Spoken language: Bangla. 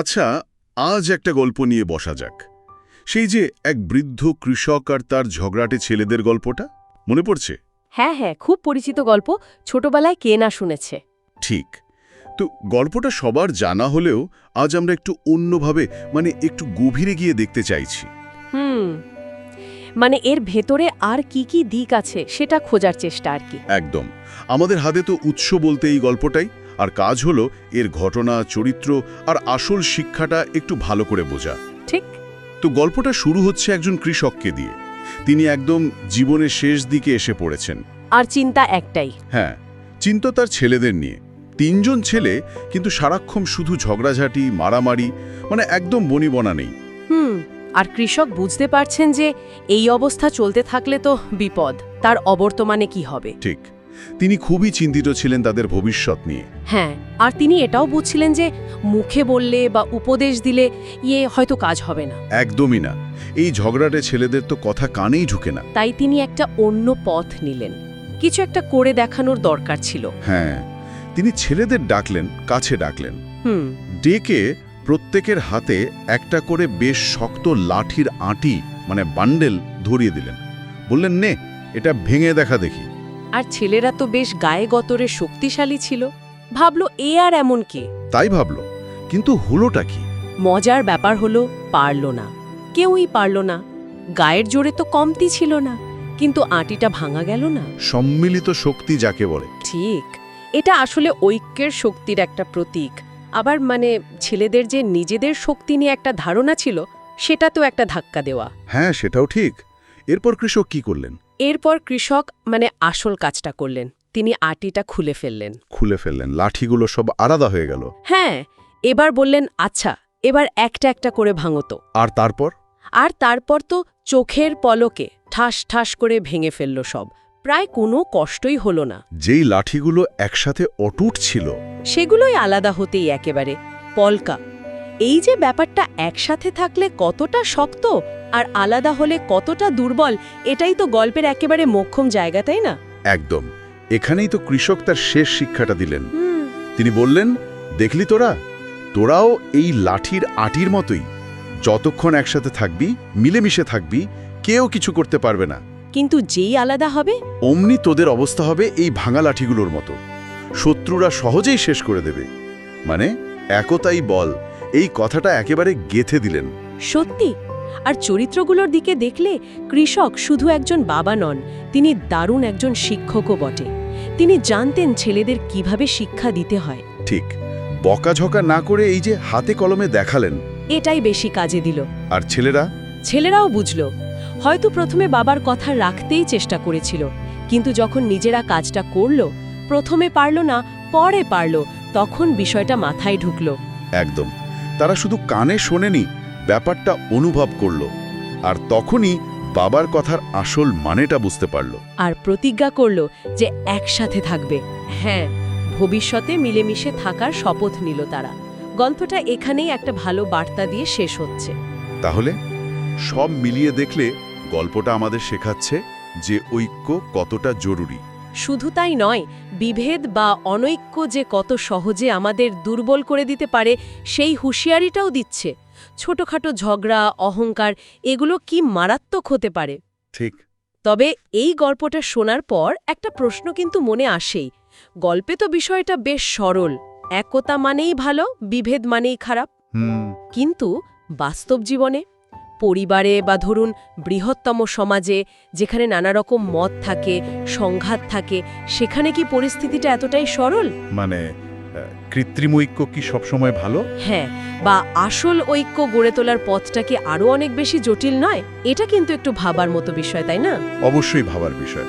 আচ্ছা, আজ একটা গল্প নিয়ে বসা যাক। সেই যে এক বৃদ্ধ কৃষক আর তার ঝগড়াটে ছেলেদের গল্পটা মনে পড়ছে? হ্যাঁ হ্যাঁ, খুব পরিচিত গল্প। ছোটবেলায় কে না শুনেছে। ঠিক। তো গল্পটা সবার জানা হলেও আজ আমরা একটু অন্যভাবে, একটু গভীরে গিয়ে দেখতে চাইছি। মানে এর ভেতরে আর কি কি দিক আছে সেটা খোঁজার চেষ্টা আর কি। একদম। আমাদের হাতে তো উৎস বলতে এই গল্পটাই, আর কাজ হলো এর ঘটনা, চরিত্র আর আসল শিক্ষাটা একটু ভালো করে বোঝা। ঠিক। তো গল্পটা শুরু হচ্ছে একজন কৃষককে দিয়ে। তিনি একদম জীবনের শেষ দিকে এসে পড়েছেন। আর চিন্তা একটাই। হ্যাঁ, চিন্তা তার ছেলেদের নিয়ে। 3 জন ছেলে, কিন্তু সারাক্ষণ শুধু ঝগড়াঝাটি, মারামারি, একদম বনিবনা নেই। আর কৃষক বুঝতে পারছেন যে এই অবস্থা চলতে থাকলে তো বিপদ, তার অবর্তমানে কি হবে। ঠিক। তিনি খুবই চিন্তিত ছিলেন তাদের ভবিষ্যৎ নিয়ে। হ্যাঁ, আর তিনি এটাও বুঝছিলেন যে মুখে বললে বা উপদেশ দিলে হয়তো কাজ হবে না। একদমই না। এই ঝগড়াটে ছেলেদের তো কথা কানেই ঢুকে না। তাই তিনি একটা অন্য পথ নিলেন। কিছু একটা করে দেখানোর দরকার ছিল। হ্যাঁ, তিনি ছেলেদের ডাকলেন, কাছে ডাকলেন। ডেকে প্রত্যেকের হাতে একটা করে বেশ শক্ত লাঠির আঁটি, বান্ডেল ধরিয়ে দিলেন। বললেন, নে, এটা ভেঙে দেখা দেখি। আর ছেলেরা তো বেশ গায়ে গতরে শক্তিশালী ছিল। ভাবলো এ আর এমন কে। তাই ভাবল, কিন্তু হলোটা কি? মজার ব্যাপার হলো, পারল না। কেউই পারল না। গায়ের জোরে তো কমতি ছিল না, কিন্তু আঁটিটা ভাঙা গেল না। সম্মিলিত শক্তি যাকে বলে। ঠিক। এটা আসলে ঐক্যের শক্তির একটা প্রতীক। আবার ছেলেদের যে নিজেদের শক্তি নিয়ে একটা ধারণা ছিল, সেটা তো একটা ধাক্কা দেওয়া। হ্যাঁ, সেটাও ঠিক। এরপর কৃষক কি করলেন? এরপর কৃষক আসল কাজটা করলেন। তিনি আটিটা খুলে ফেললেন। লাঠিগুলো সব আলাদা হয়ে গেল। হ্যাঁ, এবার বললেন, আচ্ছা, এবার একটা একটা করে ভাঙতো। আর তারপর তো চোখের পলকে ঠাস ঠাস করে ভেঙে ফেলল সব। প্রায় কোনো কষ্টই হলো না। যেই লাঠিগুলো একসাথে অটুট ছিল, সেগুলোই আলাদা হতেই একেবারে পলকা। এই যে ব্যাপারটা, একসাথে থাকলে কতটা শক্ত আর আলাদা হলে কতটা দুর্বল, এটাই তো গল্পের একেবারে মোক্ষম জায়গা, তাই না? একদম। এখানেই তো কৃষক তার শেষ শিক্ষাটা দিলেন। তিনি বললেন, দেখলি তোরাও এই লাঠির আটির মতোই। যতক্ষণ একসাথে থাকবি, মিলেমিশে থাকবি, কেউ কিছু করতে পারবে না। কিন্তু যেই আলাদা হবে, অমনি তোদের অবস্থা হবে এই ভাঙা লাঠিগুলোর মতো। শত্রুরা সহজেই শেষ করে দেবে। একতাই বল, এই কথাটা একেবারে গেঁথে দিলেন। সত্যি। আর চরিত্রগুলোর দিকে দেখলে কৃষক শুধু একজন বাবা নন, তিনি দারুণ একজন শিক্ষকও বটে। তিনি জানতেন ছেলেদের কিভাবে শিক্ষা দিতে হয়। ঠিক। বকাঝকা না করে এই যে হাতে কলমে দেখালেন, এটাই বেশি কাজে দিল। আর ছেলেরাও বুঝল। হয়তো প্রথমে বাবার কথা রাখতেই চেষ্টা করেছিল, কিন্তু যখন নিজেরা কাজটা করল, প্রথমে পারল না, পরে পারল, তখন বিষয়টা মাথায় ঢুকল। একদম। তারা শুধু কানে শোনেনি, ব্যাপারটা অনুভব করল, আর তখনই বাবার কথার আসল মানেটা বুঝতে পারল। আর প্রতিজ্ঞা করল যে একসাথে থাকবে। হ্যাঁ, ভবিষ্যতে মিলেমিশে থাকার শপথ নিল তারা। গল্পটা এখানেই একটা ভালো বার্তা দিয়ে শেষ হচ্ছে। তাহলে সব মিলিয়ে দেখলে গল্পটা আমাদের শেখাচ্ছে যে ঐক্য কতটা জরুরি। শুধু তাই নয়, বিভেদ বা অনৈক্য যে কত সহজে আমাদের দুর্বল করে দিতে পারে, সেই হুঁশিয়ারিটাও দিচ্ছে। ছোটখাটো ঝগড়া, অহংকার, এগুলো কি মারাত্মক হতে পারে। ঠিক। তবে এই গল্পটা শোনার পর একটা প্রশ্ন কিন্তু মনে আসেই। গল্পে তো বিষয়টা বেশ সরল, একতা মানেই ভালো, বিভেদ মানেই খারাপ। কিন্তু বাস্তব জীবনে, পরিবারে বা ধরুন বৃহত্তম সমাজে, যেখানে নানা রকম মত থাকে, সংঘাত থাকে, সেখানে কি পরিস্থিতিটা এতটাই সরল? কৃত্রিম ঐক্য কি সবসময় ভালো? হ্যাঁ, বা আসল ঐক্য গড়ে তোলার পথটা কি আরও অনেক বেশি জটিল নয়? এটা কিন্তু একটু ভাবার মতো বিষয়, তাই না? অবশ্যই ভাবার বিষয়।